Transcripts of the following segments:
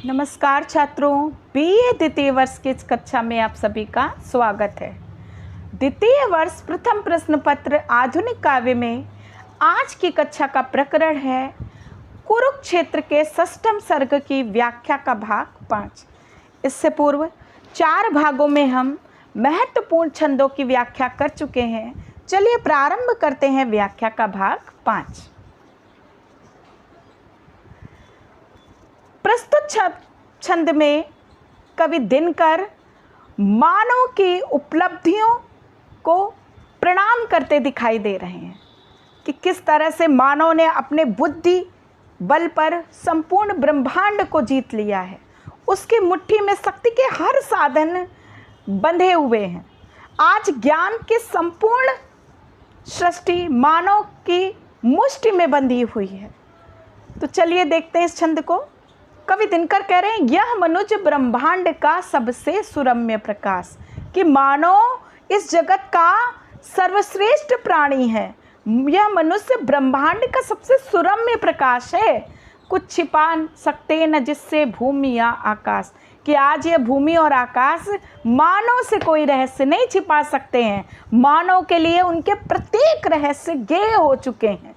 नमस्कार छात्रों, बीए द्वितीय वर्ष की इस कक्षा में आप सभी का स्वागत है। द्वितीय वर्ष प्रथम प्रश्न पत्र आधुनिक काव्य में आज की कक्षा का प्रकरण है कुरुक्षेत्र के षष्ठम सर्ग की व्याख्या का भाग 5। इससे पूर्व 4 भागों में हम महत्वपूर्ण छंदों की व्याख्या कर चुके हैं। चलिए प्रारंभ करते हैं व्याख्या का भाग 5। प्रस्तुत छंद में कवि दिनकर मानव की उपलब्धियों को प्रणाम करते दिखाई दे रहे हैं कि किस तरह से मानव ने अपने बुद्धि बल पर संपूर्ण ब्रह्मांड को जीत लिया है। उसकी मुट्ठी में शक्ति के हर साधन बंधे हुए हैं। आज ज्ञान की संपूर्ण सृष्टि मानव की मुट्ठी में बंधी हुई है। तो चलिए देखते हैं इस छंद को। कवि दिनकर कह रहे हैं, यह मनुष्य ब्रह्मांड का सबसे सुरम्य प्रकाश, कि मानव इस जगत का सर्वश्रेष्ठ प्राणी है। यह मनुष्य ब्रह्मांड का सबसे सुरम्य प्रकाश है, कुछ छिपा सकते न जिससे भूमि या आकाश, कि आज यह भूमि और आकाश मानव से कोई रहस्य नहीं छिपा सकते हैं। मानव के लिए उनके प्रत्येक रहस्य ज्ञेय हो चुके हैं।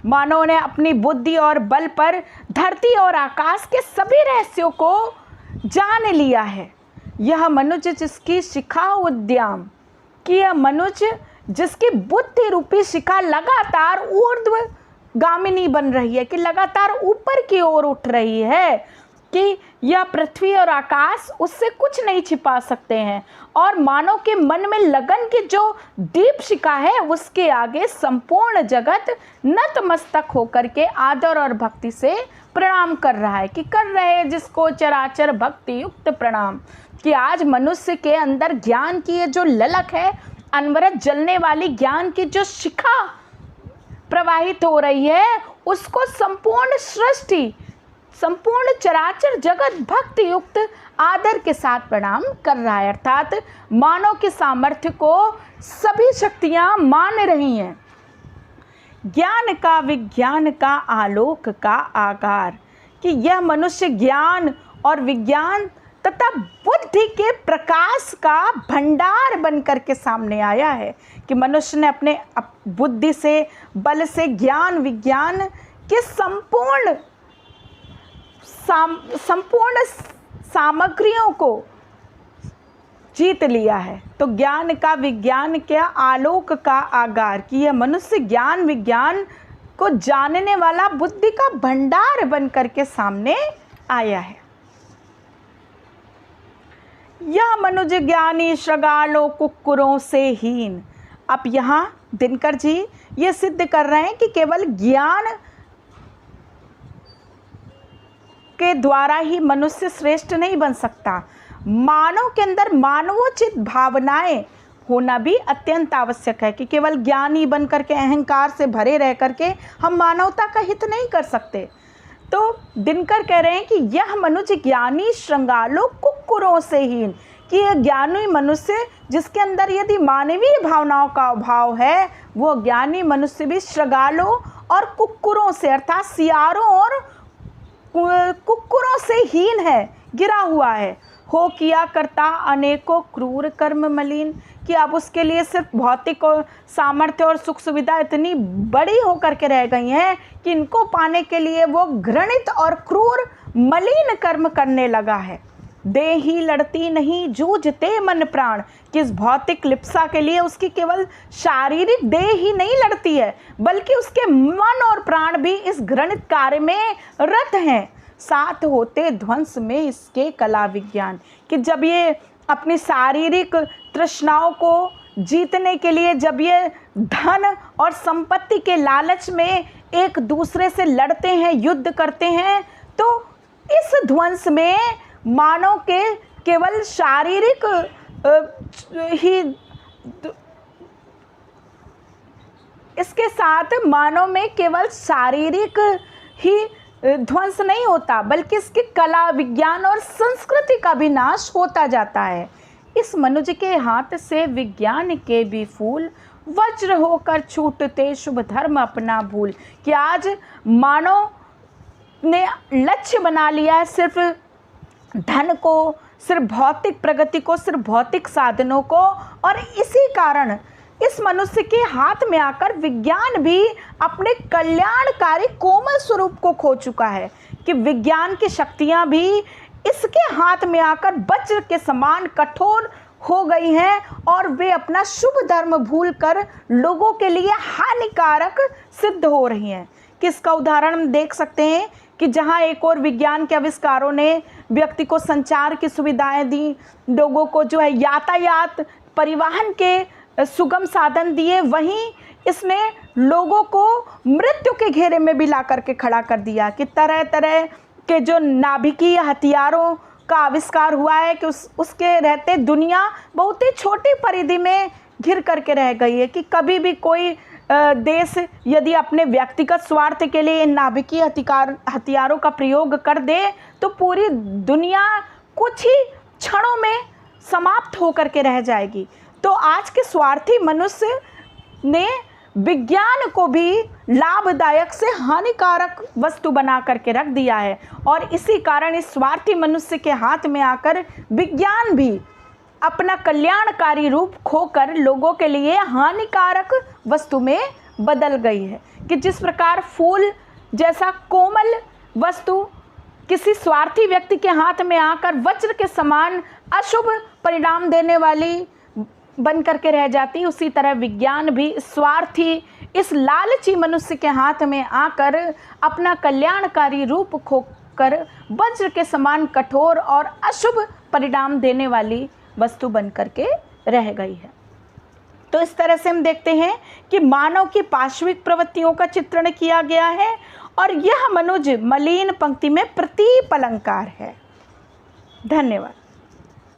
मानव ने अपनी बुद्धि और बल पर धरती और आकाश के सभी रहस्यों को जान लिया है। यह मनुष्य जिसकी शिखा उद्यम, कि यह मनुष्य जिसकी बुद्धि रूपी शिखा लगातार ऊर्ध्वगामिनी बन रही है, कि लगातार ऊपर की ओर उठ रही है, कि यह पृथ्वी और आकाश उससे कुछ नहीं छिपा सकते हैं। और मानव के मन में लगन की जो दीप शिखा है, उसके आगे संपूर्ण जगत नतमस्तक होकर के आदर और भक्ति से प्रणाम कर रहा है, कि कर रहे जिसको चराचर भक्ति युक्त प्रणाम। कि आज मनुष्य के अंदर ज्ञान की ये जो ललक है, अनवरत जलने वाली ज्ञान की जो शिखा प्रवाहित हो रही है, उसको संपूर्ण सृष्टि, संपूर्ण चराचर जगत भक्ति युक्त आदर के साथ प्रणाम कर रहा है। अर्थात मानव के सामर्थ्य को सभी शक्तियां मान रही हैं। ज्ञान का विज्ञान का आलोक का आगार, कि यह मनुष्य ज्ञान और विज्ञान तथा बुद्धि के प्रकाश का भंडार बनकर के सामने आया है। कि मनुष्य ने अपने बुद्धि से, बल से, ज्ञान विज्ञान के संपूर्ण सामग्रियों को जीत लिया है। तो ज्ञान का विज्ञान के आलोक का आगार, कि यह मनुष्य ज्ञान विज्ञान को जानने वाला बुद्धि का भंडार बनकर के सामने आया है। यह मनुष्य ज्ञानी शृगालों कुक्कुरों से हीन। अब यहाँ दिनकर जी ये सिद्ध कर रहे हैं कि केवल ज्ञान के द्वारा ही मनुष्य श्रेष्ठ नहीं बन सकता। मानव के अंदर मानवोचित भावनाएं होना भी अत्यंत आवश्यक है। कि केवल ज्ञानी बन करके अहंकार से भरे रह करके हम मानवता का हित नहीं कर सकते। तो दिनकर कह रहे हैं कि यह मनुष्य ज्ञानी श्रृंगालों कुक्कुरों से हीन, कि यह ज्ञानी मनुष्य जिसके अंदर यदि मानवीय भावनाओं का अभाव है, वो ज्ञानी मनुष्य भी श्रृंगालों और कुक्कुरों से, अर्थात सियारों और कुक्कुरों से हीन है, गिरा हुआ है। हो किया करता अनेकों क्रूर कर्म मलिन, कि अब उसके लिए सिर्फ भौतिक और सामर्थ्य और सुख सुविधा इतनी बड़ी होकर के रह गई हैं कि इनको पाने के लिए वो घृणित और क्रूर मलिन कर्म करने लगा है। देह ही लड़ती नहीं जूझते मन प्राण, कि इस भौतिक लिप्सा के लिए उसकी केवल शारीरिक देह ही नहीं लड़ती है, बल्कि उसके मन और प्राण भी इस घृणित कार्य में रत हैं। साथ होते ध्वंस में इसके कला विज्ञान, कि जब ये अपनी शारीरिक तृष्णाओं को जीतने के लिए, जब ये धन और संपत्ति के लालच में एक दूसरे से लड़ते हैं, युद्ध करते हैं, तो इस ध्वंस में मानव के केवल शारीरिक ही, इसके साथ मानव में केवल शारीरिक ही ध्वंस नहीं होता, बल्कि इसकी कला विज्ञान और संस्कृति का भी नाश होता जाता है। इस मनुष्य के हाथ से विज्ञान के भी फूल वज्र होकर छूटते, शुभ धर्म अपना भूल। कि आज मानव ने लक्ष्य बना लिया है सिर्फ धन को, सिर्फ भौतिक प्रगति को, सिर्फ भौतिक साधनों को। और इसी कारण इस मनुष्य के हाथ में आकर विज्ञान भी अपने कल्याणकारी कोमल स्वरूप को खो चुका है, कि विज्ञान की शक्तियां भी इसके हाथ में आकर वज्र के समान कठोर हो गई हैं और वे अपना शुभ धर्म भूलकर लोगों के लिए हानिकारक सिद्ध हो रही हैं। किसका उदाहरण हम देख सकते हैं कि जहां एक और विज्ञान के आविष्कारों ने व्यक्ति को संचार की सुविधाएं दी, लोगों को जो है यातायात परिवहन के सुगम साधन दिए, वहीं इसने लोगों को मृत्यु के घेरे में भी ला करके खड़ा कर दिया। कि तरह तरह के जो नाभिकीय हथियारों का आविष्कार हुआ है कि उसके रहते दुनिया बहुत ही छोटी परिधि में घिर करके रह गई है, कि कभी भी कोई देश यदि अपने व्यक्तिगत स्वार्थ के लिए इन नाभिकीय हथियारों का प्रयोग कर दे तो पूरी दुनिया कुछ ही क्षणों में समाप्त होकर के रह जाएगी। तो आज के स्वार्थी मनुष्य ने विज्ञान को भी लाभदायक से हानिकारक वस्तु बना करके रख दिया है, और इसी कारण इस स्वार्थी मनुष्य के हाथ में आकर विज्ञान भी अपना कल्याणकारी रूप खोकर लोगों के लिए हानिकारक वस्तु में बदल गई है। कि जिस प्रकार फूल जैसा कोमल वस्तु किसी स्वार्थी व्यक्ति के हाथ में आकर वज्र के समान अशुभ परिणाम देने वाली बन करके रह जाती, उसी तरह विज्ञान भी स्वार्थी इस लालची मनुष्य के हाथ में आकर अपना कल्याणकारी रूप खोकर वज्र के समान कठोर और अशुभ परिणाम देने वाली वस्तु बन करके रह गई है। तो इस तरह से हम देखते हैं कि मानव की पाश्विक प्रवृत्तियों का चित्रण किया गया है, और यह मनुज मलिन पंक्ति में प्रतीप अलंकार है। धन्यवाद।